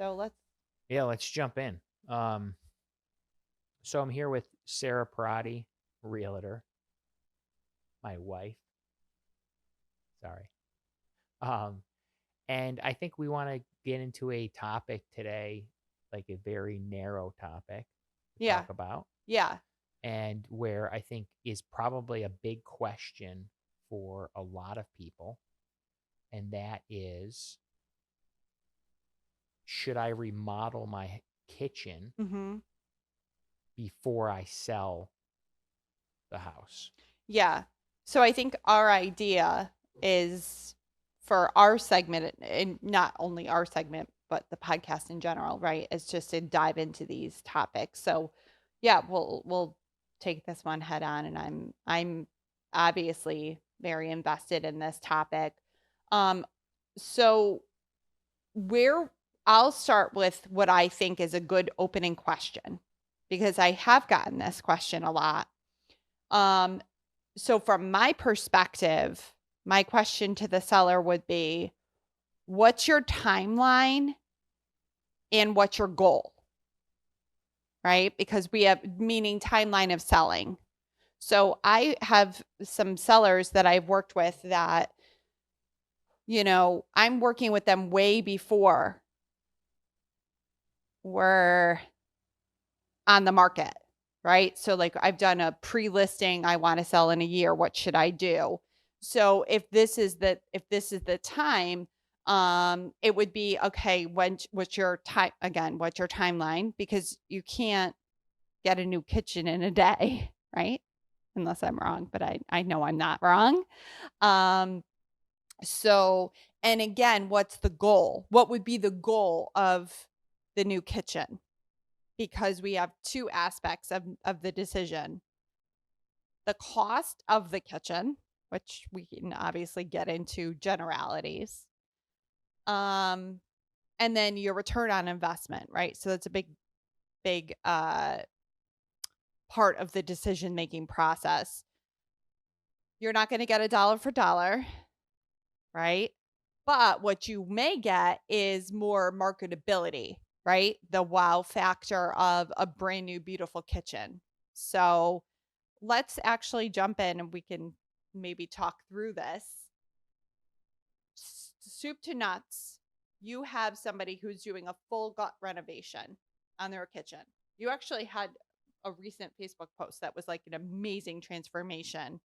So let's jump in. So I'm here with Sarah Perrotti, realtor, my wife. Sorry. Um, and I think we want to get into a topic today, like a very narrow topic to yeah, talk about, yeah, and where I think is probably a big question for a lot of people, and that is, should I remodel my kitchen mm-hmm. before I sell the house? Yeah. So I think our idea is for our segment, and not only our segment, but the podcast in general, right? Is just to dive into these topics. So yeah, we'll take this one head on, and I'm obviously very invested in this topic. Um, so where I'll start with what I think is a good opening question because I have gotten this question a lot. Um, so from my perspective, my question to the seller would be, what's your timeline and what's your goal? Right? Because we have meaning timeline of selling. So I have some sellers that I've worked with that, I'm working with them way before we're on the market, right? So like I've done a pre-listing, I want to sell in a year, what should I do? So if this is the time, it would be okay, what's your time again, what's your timeline? Because you can't get a new kitchen in a day, right? Unless I'm wrong, but I know I'm not wrong. Um so and again, what's the goal? What would be the goal of the new kitchen? Because we have two aspects of the decision: the cost of the kitchen, which we can obviously get into generalities, um, and then your return on investment, right? So that's a big part of the decision making process. You're not going to get a dollar for dollar, right? But what you may get is more marketability, right? The wow factor of a brand new beautiful kitchen. So let's actually jump in and we can maybe talk through this. Soup to nuts, you have somebody who's doing a full gut renovation on their kitchen. You actually had a recent Facebook post that was like an amazing transformation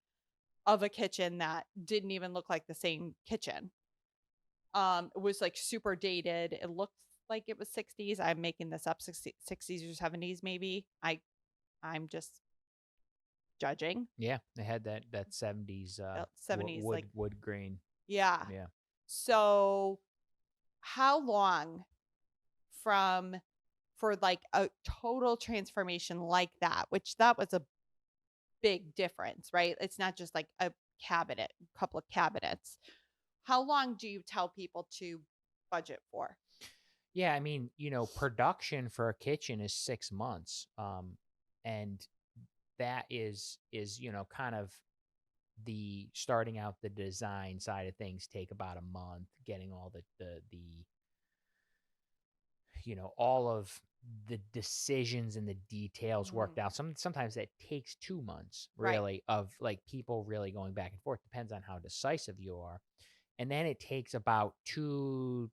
of a kitchen that didn't even look like the same kitchen. It was like super dated. It looked like it was 60s. I'm making this up, 60s or 70s maybe. I'm just judging. Yeah, they had that 70s 70s like wood grain. yeah. Yeah. So how long from for like a total transformation like that, which that was a big difference, right? It's not just like a couple of cabinets. How long do you tell people to budget for? Yeah, I mean, production for a kitchen is 6 months. And that is, kind of the starting out the design side of things take about a month, getting all all of the decisions and the details Mm, worked out. Sometimes that takes 2 months right. really of like people really going back and forth. Depends on how decisive you are. And then it takes about 2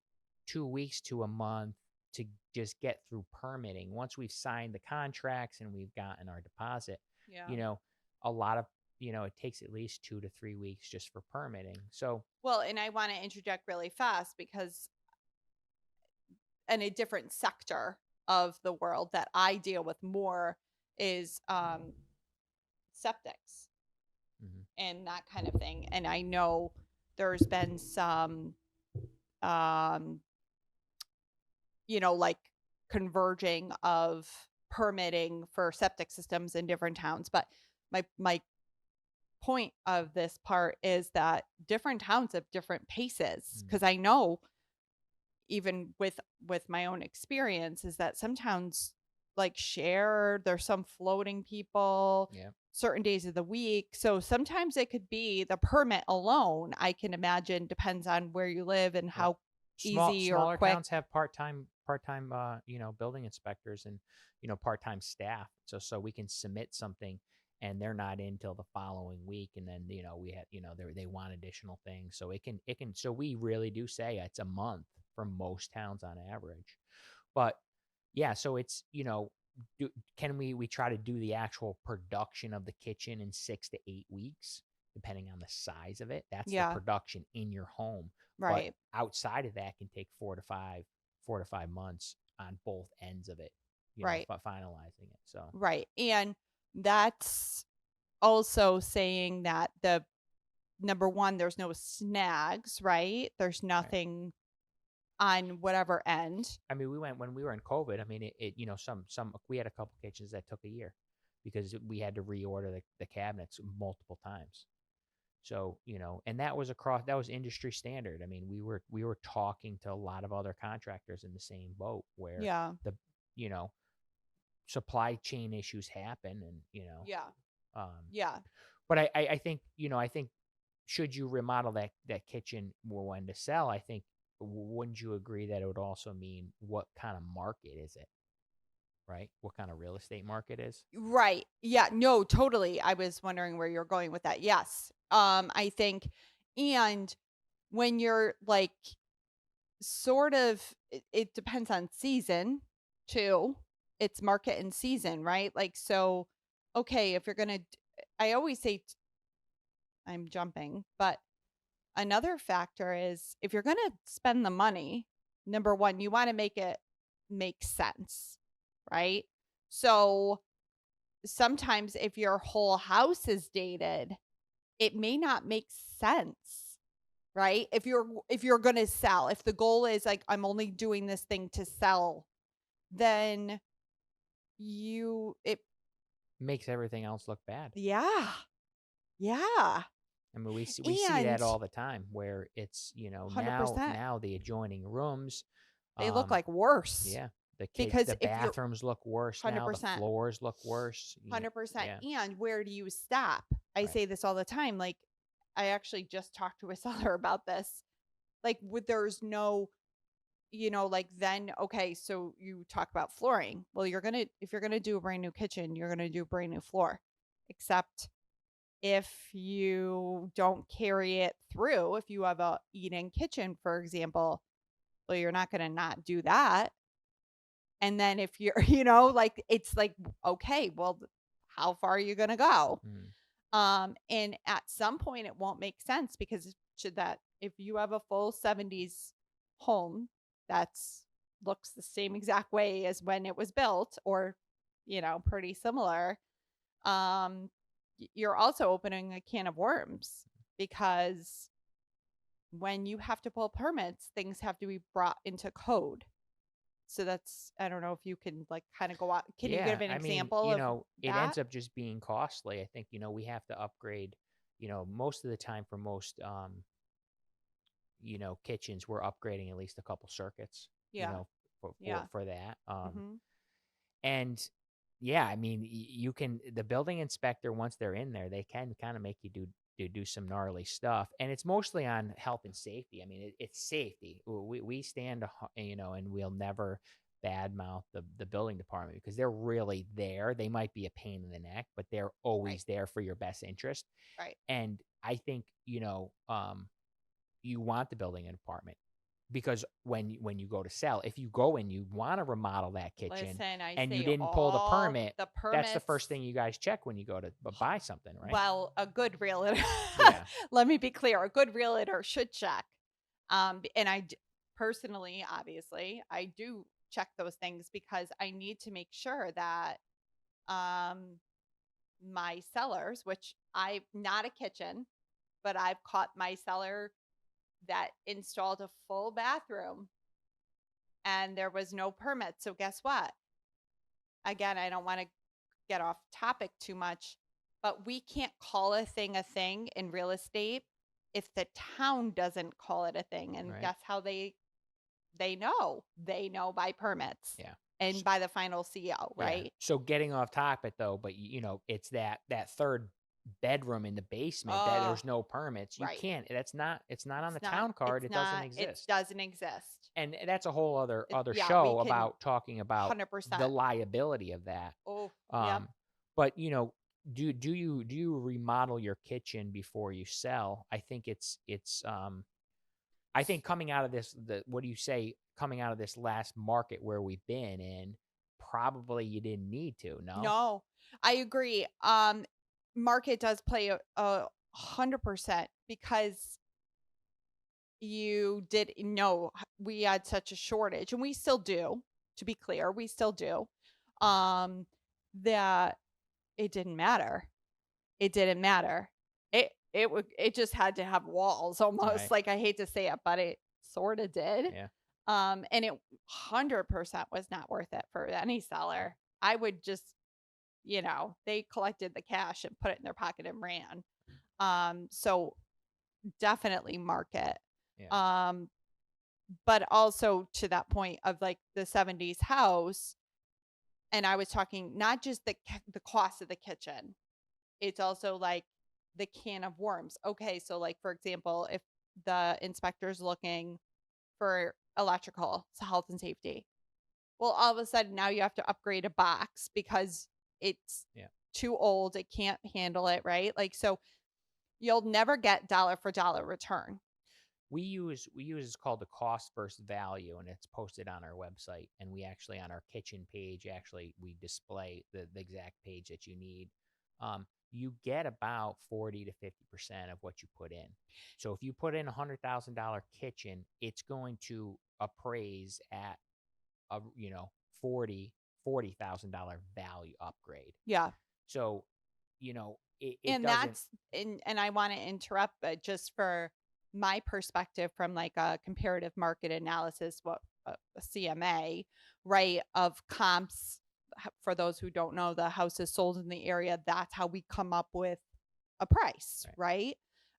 weeks to a month to just get through permitting. Once we've signed the contracts and we've gotten our deposit, Yeah. you know, a lot of it takes at least 2 to 3 weeks just for permitting. So Well, and I want to interject really fast because in a different sector of the world that I deal with more is septics mhm. and that kind of thing. And I know there's been some um like converging of permitting for septic systems in different towns. But my point of this part is that different towns have different paces Mm. because I know even with my own experience is that some towns like share, there's some floating people Yeah. certain days of the week. So sometimes it could be the permit alone, I can imagine, depends on where you live and Yep. how easy or Smaller quick. towns have part-time building inspectors and part-time staff, so we can submit something and they're not in till the following week, and then we have they want additional things, so it can so we really do say it's a month for most towns on average. But yeah, so it's can we try to do the actual production of the kitchen in 6 to 8 weeks, depending on the size of it. That's the Yeah, production in your home. But right. outside of that can take 4 to 5 months on both ends of it, Right. finalizing it. So Right. And that's also saying that the number one, there's no snags, right? There's right. nothing on whatever end. I mean, when we were in COVID. I mean, some we had a couple kitchens that took a year because we had to reorder the cabinets multiple times. So, and that was industry standard. I mean, we were talking to a lot of other contractors in the same boat where Yeah. the, you know, supply chain issues happen and, Yeah. um, Yeah. but I think should you remodel that kitchen when to sell, I think, wouldn't you agree that it would also mean what kind of market is it, right? What kind of real estate market is? Right. Yeah. No, totally. I was wondering where you're going with that. Yes. I think, and when you're like sort of, it depends on season too. It's market and season, right? Like, so, okay, if you're going to, I always say I'm jumping, but another factor is if you're going to spend the money, number one, you want to make it make sense, right? So sometimes if your whole house is dated, it may not make sense, right? If you're going to sell, if the goal is like I'm only doing this thing to sell, then it Makes everything else look bad. yeah. Yeah. I mean, we see that And all the time where it's, now 100%. the adjoining rooms, They look um, like worse yeah, because the if you're bathrooms look worse now, the 100%. floors look worse. 100%. Yeah, And where do you stop? I right, say this all the time. Like, I actually just talked to a seller about this. Like, there's no, like then, okay, so you talk about flooring. Well, if you're going to do a brand new kitchen, you're going to do a brand new floor. Except if you don't carry it through, if you have a eat-in kitchen, for example, well, you're not going to not do that. And then if you're, like, it's like, okay, well, how far are you going to go? mm, And at some point it won't make sense because if you have a full 70s home that's looks the same exact way as when it was built or, pretty similar, you're also opening a can of worms because when you have to pull permits, things have to be brought into code. So I don't know if you can like kind of go out. Can you give yeah. an I mean, example of it that? ends up just being costly. I think we have to upgrade. Most of the time for most kitchens, we're upgrading at least a couple circuits. Yeah. For Yeah. that. Mhm. And yeah, I mean, you can the building inspector, once they're in there, they can kind of make you do some gnarly stuff, and it's mostly on health and safety. I mean, it's safety. We stand, and we'll never badmouth the building department because they're really there. They might be a pain in the neck, but they're Right. always there for your best interest. Right. And I think you want the building department because when you go to sell, if you go and you want to remodel that kitchen Listen, I and you say didn't pull the all permit, the that's the permits. first thing you guys check when you go to buy something, right? Well, a good realtor. Yeah. Let me be clear. A good realtor should check. And personally, obviously, I do check those things because I need to make sure that um, my sellers, which I'm not a kitchen, but I've caught my seller that installed a full bathroom and there was no permit. So guess what? Again, I don't want to get off topic too much, but we can't call a thing in real estate if the town doesn't call it a thing. And Right. guess how they know? They know by permits Yeah. and S- by the final CO, Yeah. right? So getting off topic though, but it's that third bedroom in the basement that Oh, there's no permits. You right. can't. It's not on the It's not, town card. it's It doesn't not, it exist. doesn't exist. And that's a whole other Yeah, we show can about talking about the 100%. liability of that. Oh, yep. Um, but do you remodel your kitchen before you sell? I think I think coming out of this, what do you say? Coming out of this last market where we've been in, probably you didn't need to. No. No, I agree. Market does play a 100% because you did know we had such a shortage, and we still do. To be clear, we still do. Um, that it didn't matter. It didn't matter. It just had to have walls almost. Right. Like, I hate to say it, but it sort of did. Yeah. And it 100% was not worth it for any seller. I would just, they collected the cash and put it in their pocket and ran. So definitely market. Yeah. But also to that point of like the 70s house, and I was talking not just the cost of the kitchen, it's also like the can of worms. Okay, so like for example, if the inspector's looking for electrical, so health and safety, well, all of a sudden now you have to upgrade a box because it's Yeah. too old, it can't handle it, right? Like, so you'll never get dollar for dollar return. We use it's called the cost versus value, and it's posted on our website. And we actually, on our kitchen page, actually we display the exact page that you need. You get about 40 to 50% of what you put in. So if you put in $100,000 kitchen, it's going to appraise at a 40,000 value upgrade. Yeah. So it And doesn't. that's and I want to interrupt, but just for my perspective from like a comparative market analysis, what a CMA, right, of comps. For those who don't know, the houses sold in the area, that's how we come up with a price, right?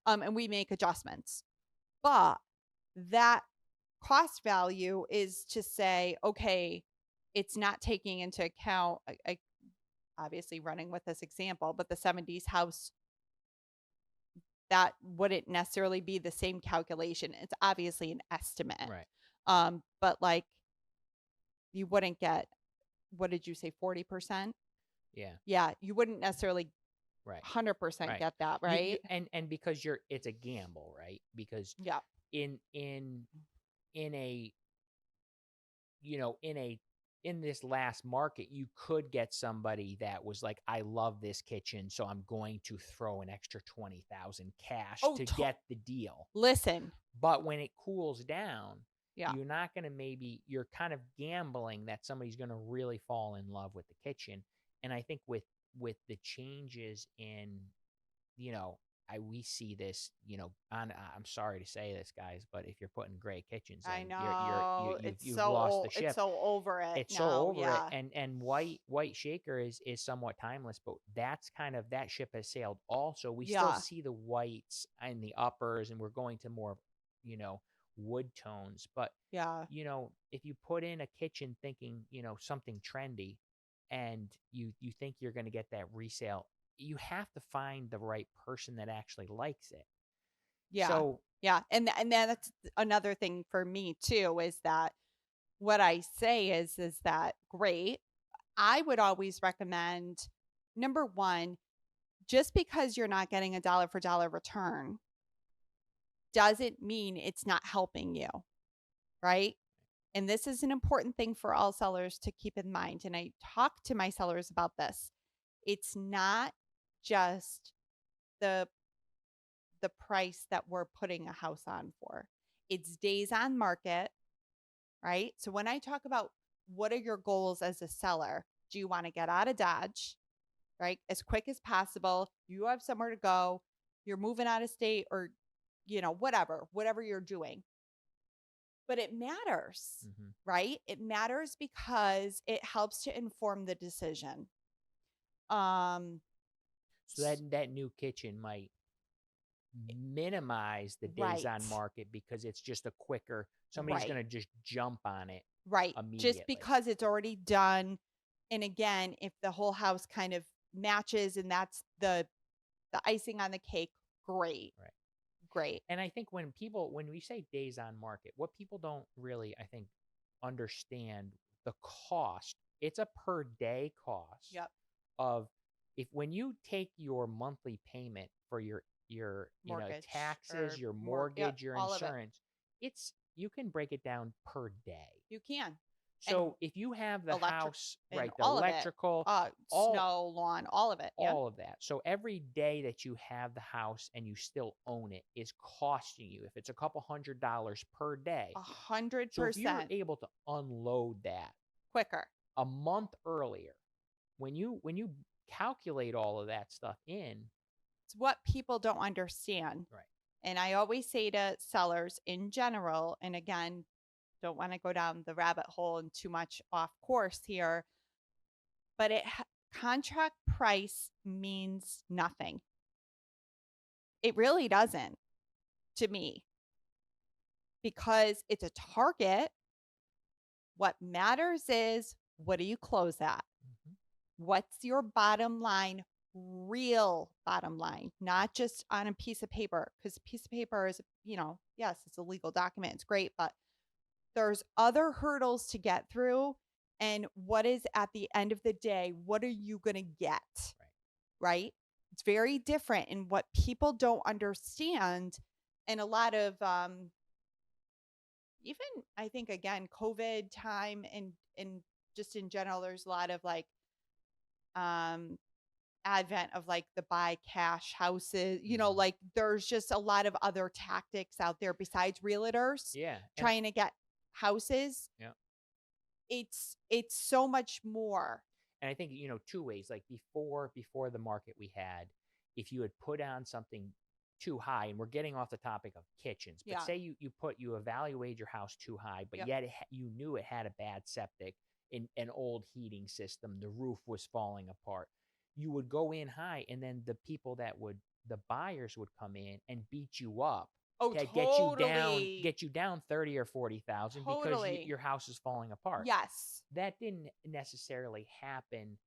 And we make adjustments. But that cost value is to say, okay, it's not taking into account, obviously running with this example, but the 70s house, that wouldn't necessarily be the same calculation. It's obviously an estimate. Right. But like you wouldn't get, what did you say, 40%? Yeah. Yeah, you wouldn't necessarily Right. 100% Right. get that, You right? and because it's a gamble, right? Because Yeah. in a in this last market, you could get somebody that was like, I love this kitchen, so I'm going to throw an extra 20,000 cash Oh, to get the deal. Listen. But when it cools down, Yeah. you're not going to you're kind of gambling that somebody's going to really fall in love with the kitchen. And I think with the changes in, we see this, I'm sorry to say this, guys, but if you're putting gray kitchens I in, know. you've lost the ship. It's so over it It's so now. over it. Yeah. And white shaker is somewhat timeless, but that's kind of, that ship has sailed also. We still see the whites and the uppers, and we're going to more, wood tones. But Yeah. if you put in a kitchen thinking, something trendy, and you think you're going to get that resale, you have to find the right person that actually likes it. Yeah. So yeah. And that's another thing for me too, is that what I say is that great. I would always recommend, number one, just because you're not getting a dollar for dollar return doesn't mean it's not helping you, right? And this is an important thing for all sellers to keep in mind. And I talk to my sellers about this. It's not just the price that we're putting a house on for. It's days on market, right? So when I talk about what are your goals as a seller, do you want to get out of Dodge, right, as quick as possible? You have somewhere to go, you're moving out of state, or whatever you're doing. But it matters, right? It matters because it helps to inform the decision. So that new kitchen might minimize the days on market because it's just a quicker, somebody's going to just jump on it. Right. Just because it's already done. And again, if the whole house kind of matches and that's the the icing on the cake, great. Right. Great. And I think when we say days on market, what people don't really, I think, understand the cost. It's a per day cost Yep. of when you take your monthly payment for your Mortgage taxes, or your yep, mortgage, your all of it. insurance, you can break it down per day. You can. And So if you have the electric house, and right, the all of it. electrical, Snow, lawn, all of it. Yeah. all of that. So every day that you have the house and you still own it is costing you, if it's a couple $100 per day. 100% So if you're able to unload that quicker. a month earlier, when you calculate all of that stuff in, It's what people don't understand. right. And I always say to sellers in general, and again, don't want to go down the rabbit hole and too much off course here, but contract price means nothing. It really doesn't to me, because it's a target. What matters is, what do you close at? Mhm. What's your bottom line, real bottom line, not just on a piece of paper? Because a piece of paper is, yes, it's a legal document. It's great, but there's other hurdles to get through. And what is at the end of the day, what are you going to get? Right? It's very different. And what people don't understand, and a lot of, even I think, again, COVID time and just in general, there's a lot of like, advent of like the buy cash houses, like there's just a lot of other tactics out there besides realtors trying to get houses. Yeah. It's so much more. And I think, two ways, like before the market we had, if you had put on something too high, and we're getting off the topic of kitchens, but say you evaluate your house too high, but yet you knew it had a bad septic, in an old heating system, the roof was falling apart. You would go in high, and then the buyers would come in and beat you up. Oh, to totally. get you down 30 or 40,000 because your house is falling apart. Yes. That didn't necessarily happen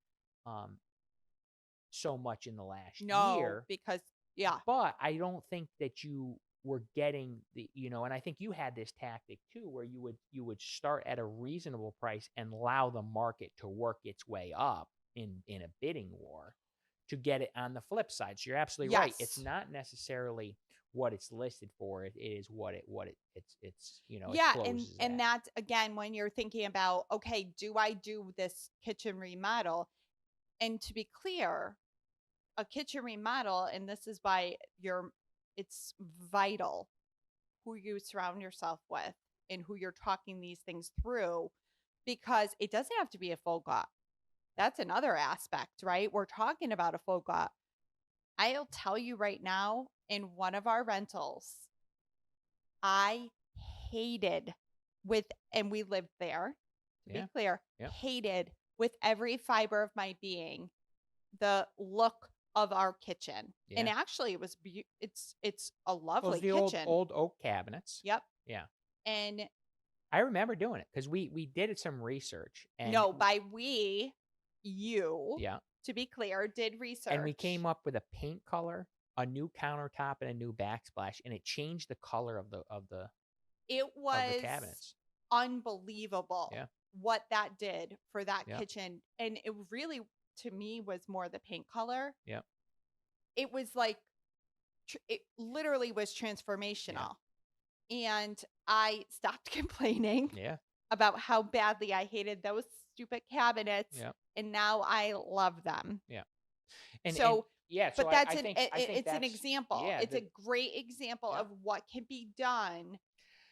so much in the last year. Because But I don't think that you were getting and I think you had this tactic too, where you would start at a reasonable price and allow the market to work its way up in a bidding war to get it on the flip side. So you're absolutely right. It's not necessarily what it's listed for. It is what it's it closes and at. that's, again, when you're thinking about, okay, do I do this kitchen remodel? And to be clear, a kitchen remodel, and this is why it's vital who you surround yourself with and who you're talking these things through, because it doesn't have to be a faux pas. That's another aspect, right? We're talking about a faux pas. I'll tell you right now, in one of our rentals, I hated and we lived there, to be clear, hated with every fiber of my being the look of our kitchen. And actually it was it's a lovely kitchen. Old oak cabinets. Yep. Yeah. And I remember doing it because we did some research. And you, to be clear, did research. And we came up with a paint color, a new countertop, and a new backsplash, and it changed the color of the cabinets. Unbelievable what that did for that kitchen. And it really, to me, was more the paint color. Yeah. It was like, it literally was transformational. And I stopped complaining about how badly I hated those stupid cabinets. And now I love them. Yeah. But it's an example. It's a great example of what can be done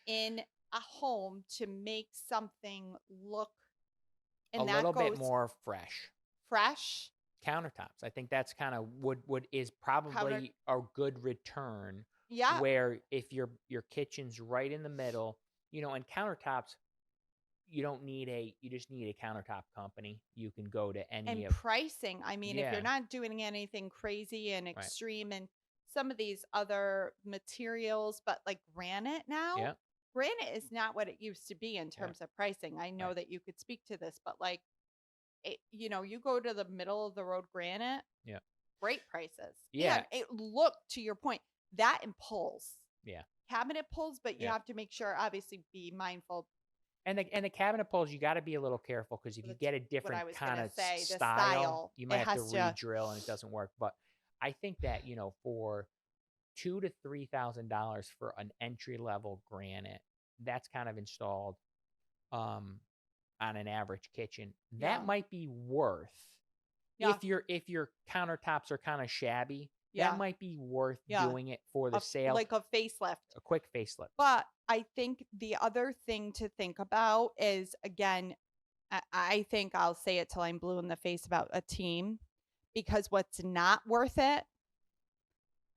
in a home to make something look a little bit more fresh. Countertops. I think that's kind of what is probably a good return. Yeah. Where if your kitchen's right in the middle, and countertops, you just need a countertop company. You can go to any pricing. I mean, if you're not doing anything crazy and extreme and some of these other materials, but like granite now, granite is not what it used to be in terms of pricing. I know that you could speak to this, but like, you go to the middle of the road granite. Yeah. great prices. Yeah. And it looked, to your point, that and pulls. Yeah. Cabinet pulls, but you Yeah. have to make sure, obviously, be mindful. And the cabinet pulls, you got to be a little careful because if you get a different kind of style, you might have to re-drill and it doesn't work. But I think that, you know, for $2,000 to $3,000 for an entry level granite, that's kind of installed on an average kitchen. That might be worth if your countertops are kind of shabby. That might be worth doing it for the sale, like a facelift, a quick facelift. But I think the other thing to think about is, again, I think I'll say it till I'm blue in the face about a team, because what's not worth it,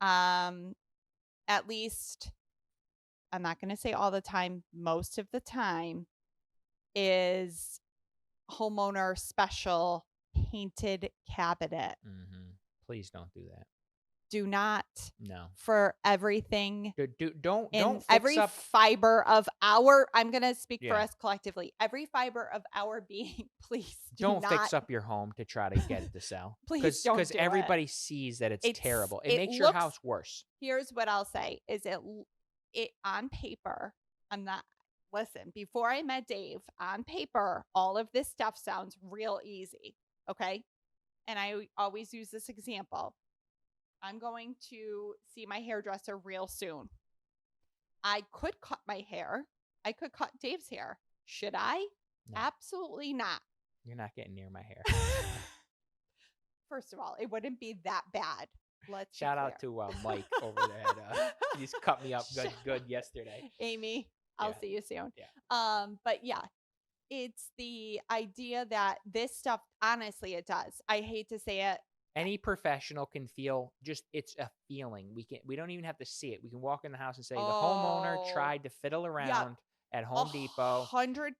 at least I'm not going to say all the time, most of the time, is homeowner special painted cabinet. Please don't do that. Do not. No. For everything. Don't fix every up fiber of our, I'm going to speak for us collectively, every fiber of our being, please don't fix up your home to try to get it to sell. Please don't, because everybody sees that it's terrible. It makes your house worse. Here's what I'll say is it on paper, listen, before I met Dave, on paper, all of this stuff sounds real easy. Okay. And I always use this example. I'm going to see my hairdresser real soon. I could cut my hair. I could cut Dave's hair. Should I? No. Absolutely not. You're not getting near my hair. First of all, it wouldn't be that bad. Let's shout out to Mike over there. He's cut me up good yesterday. Amy, I'll see you soon. Yeah. But yeah, it's the idea that this stuff, honestly, it does. I hate to say it. Any professional can feel it's a feeling. We don't even have to see it. We can walk in the house and say the homeowner tried to fiddle around at Home Depot. 100%.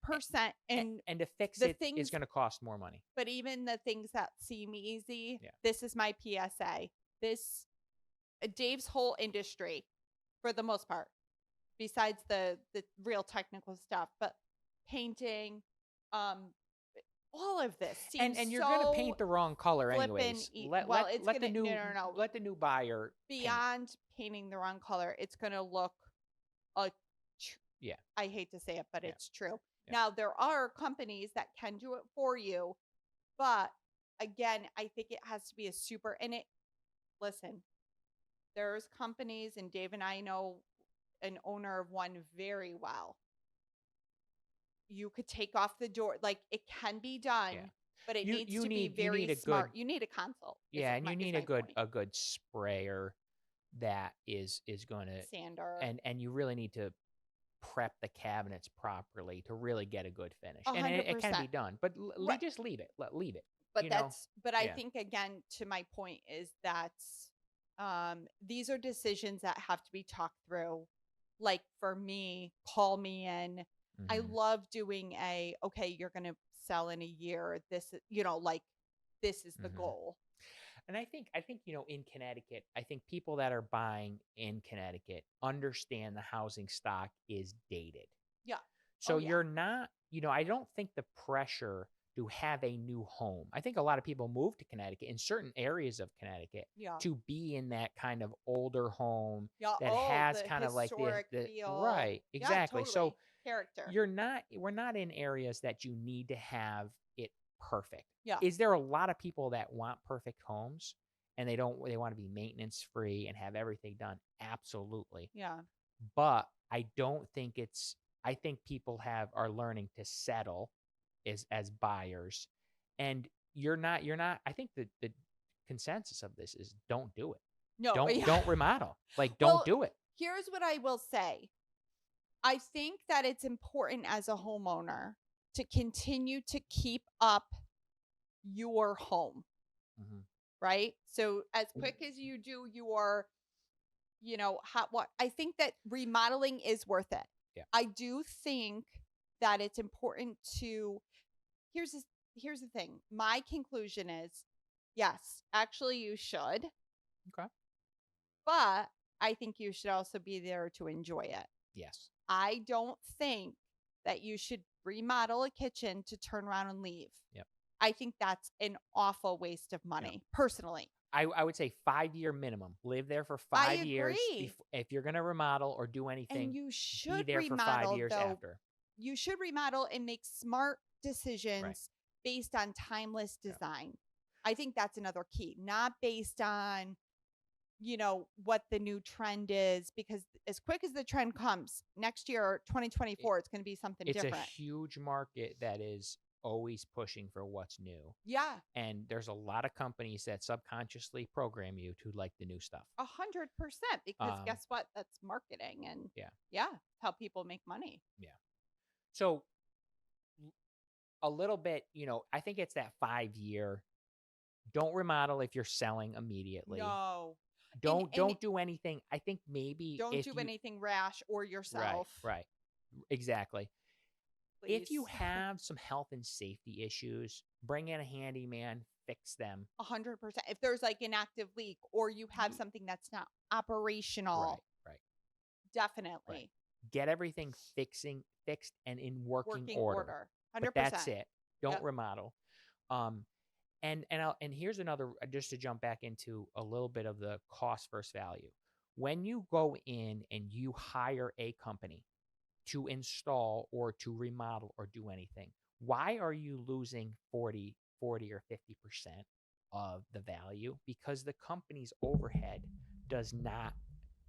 And to fix it is going to cost more money. But even the things that seem easy, this is my PSA. Dave's whole industry, for the most part, besides the real technical stuff, but painting, all of this seems and you're going to paint the wrong color anyways. Let the new buyer beyond painting the wrong color. It's going to look I hate to say it, but it's true. Now there are companies that can do it for you, but again, I think it has to be listen, there's companies, and Dave and I know an owner of one very well. You could take off the door. Like, it can be done, but it needs to be very smart. You need a consult. Yeah, and you need a good sprayer that is going to sander. And you really need to prep the cabinets properly to really get a good finish. 100%. And it can be done, but just leave it. Leave it. But I think, again, to my point is that these are decisions that have to be talked through. Like, for me, call me in. I love doing you're going to sell in a year. This, this is the goal. And I think, in Connecticut, I think people that are buying in Connecticut understand the housing stock is dated. Yeah. So you're not, I don't think the pressure to have a new home. I think a lot of people move to Connecticut in certain areas of Connecticut to be in that kind of older home that has kind of like the feel. Right. Exactly. Yeah, totally. So character. We're not in areas that you need to have it perfect. Yeah. Is there a lot of people that want perfect homes and they want to be maintenance free and have everything done? Absolutely. Yeah. But I don't think I think people are learning to settle as buyers, and you're not, I think the consensus of this is don't do it. No, don't remodel. Like, don't do it. Here's what I will say. I think that it's important as a homeowner to continue to keep up your home, right? So as quick as you do your, I think that remodeling is worth it. Yeah. I do think that it's important to, here's the thing. My conclusion is, yes, actually you should. Okay. But I think you should also be there to enjoy it. Yes. I don't think that you should remodel a kitchen to turn around and leave. Yep. I think that's an awful waste of money, personally. I would say 5-year minimum. Live there for I 5 years. agree. If you're going to remodel or do And anything, you be should there for 5 remodel, years though. after. You should remodel and make smart Right. decisions based on timeless Yeah. design. I think that's another key, not based on, what the new trend is, because as quick as the trend comes, next year, 2024, it's going to be something It's a different. huge market that is always pushing for what's new. Yeah, And there's a lot of companies that subconsciously program you to like the new stuff. 100%. Because guess what? That's marketing, and Yeah. how people make money. Yeah. So a little bit, I think it's that 5-year. Don't remodel if you're selling immediately. No, Don't and do anything. I think maybe don't if do you anything rash or yourself. right. Exactly. If you Please. have some health and safety issues, bring in a handyman, fix them. 100%. If there's like an active leak or you have something that's not operational, Right. definitely. Right. Get everything fixed and in working order. 100%. But that's it. Don't remodel. And here's another, just to jump back into a little bit of the cost versus value. When you go in and you hire a company to install or to remodel or do anything, why are you losing 40 or 50% of the value? Because the company's overhead does not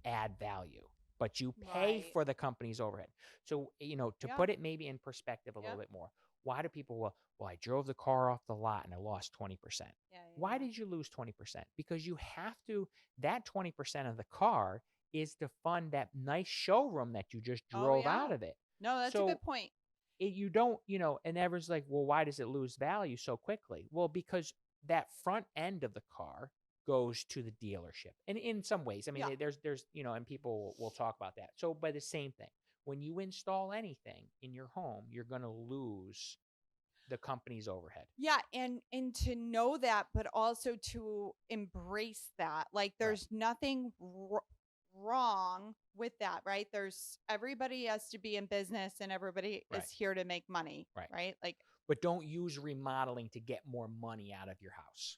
add value, but you pay Right. for the company's overhead. So, to put it maybe in perspective a little bit more, why do people, well, I drove the car off the lot and I lost 20%. Why did you lose 20%? Because you have to, that 20% of the car is to fund that nice showroom that you just drove out of it. No, that's a good point. You don't, and everyone's like, well, why does it lose value so quickly? Well, because that front end of the car goes to the dealership. And in some ways, I mean, there's, and people will talk about that. So by the same thing, when you install anything in your home, you're going to lose the company's overhead. Yeah, and to know that, but also to embrace that. Like there's nothing wrong with that, right? Everybody has to be in business and everybody is here to make money, right? Like, but don't use remodeling to get more money out of your house,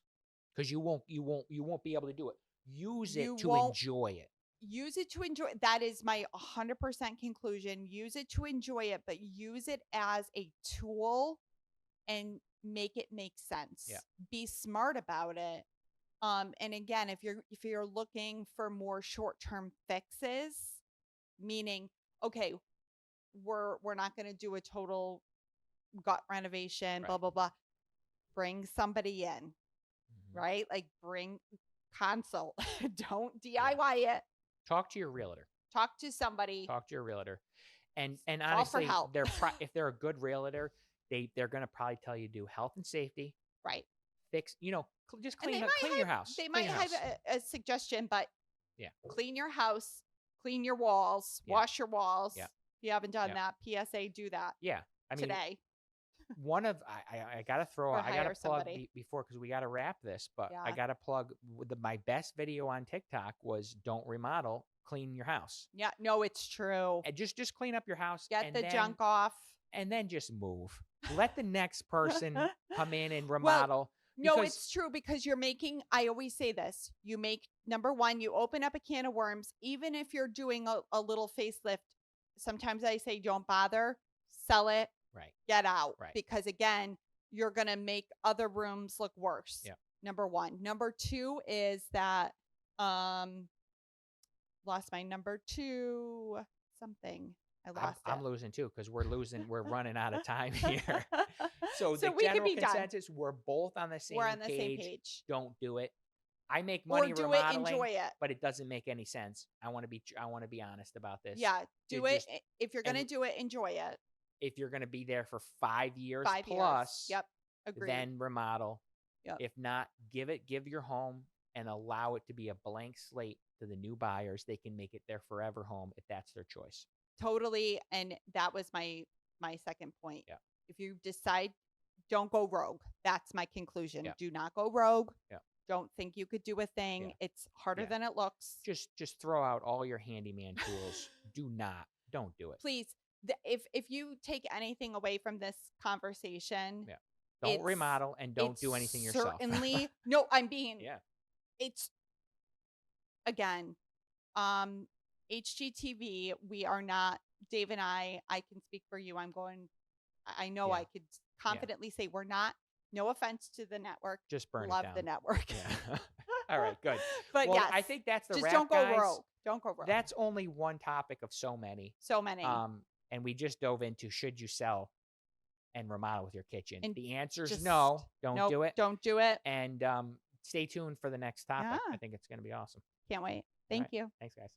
because you won't be able to do it. Use it to enjoy it. Use it to enjoy. That is my 100% conclusion. Use it to enjoy it, but use it as a tool and make it make sense. Yeah. Be smart about it. And again, if you're looking for more short-term fixes, meaning, okay, we're not going to do a total gut renovation, blah, blah, blah. Bring somebody in, right? Like bring consult. Don't DIY it. Talk to your realtor. Talk to somebody. Talk to your realtor. And honestly, if they're a good realtor, they're going to probably tell you to do health and safety. Right. Fix, just clean your house. They might have a suggestion, but clean your house, clean your walls, wash your walls. Yeah. If you haven't done that, PSA, do that. Yeah. I mean, today. I got to throw out, I got to plug before, because we got to wrap this, but I got to plug my best video on TikTok was don't remodel, clean your house. Yeah. No, it's true. And just clean up your house. Get the junk off. And then just move. Let the next person come in and remodel. No, it's true, because I always say this, number one, you open up a can of worms. Even if you're doing a little facelift, sometimes I say, don't bother, sell it, get out. Because again, you're going to make other rooms look worse. Yeah. Number one. Number two is that, lost my number two, something. I lost it. I'm losing too, because we're running out of time here. So the we general could be consensus, done. we're both on the same We're on the page. same page. Don't do it. I make money or do remodeling, it, enjoy it. But it doesn't make any sense. I want to be honest about this. Yeah, do it. If you're going to do it, enjoy it. If you're going to be there for 5 years plus, yep, agreed. Then remodel. Yep. If not, give your home and allow it to be a blank slate to the new buyers. They can make it their forever home if that's their choice. Totally. And that was my second point. Yeah. If you decide, don't go rogue. That's my conclusion. Yeah. Do not go rogue. Yeah. Don't think you could do a thing. Yeah. It's harder than it looks. Just throw out all your handyman tools. Don't do it. Please. If you take anything away from this conversation, don't remodel and don't do anything yourself. Certainly. No, I'm being it's again, HGTV, we are not, Dave and I can speak for you. I know Yeah. I could confidently say we're not, no offense to the network. Just burn it Love down. the network. Yeah. All right, good. But Well, yes, I think that's the just wrap, don't go guys. rogue. Don't go rogue. That's only one topic of so many. So many. And we just dove into, should you sell and remodel with your kitchen? And the answer is just no. Don't do it. Don't do it. And stay tuned for the next topic. Yeah. I think it's going to be awesome. Can't wait. All Thank right. you. Thanks, guys.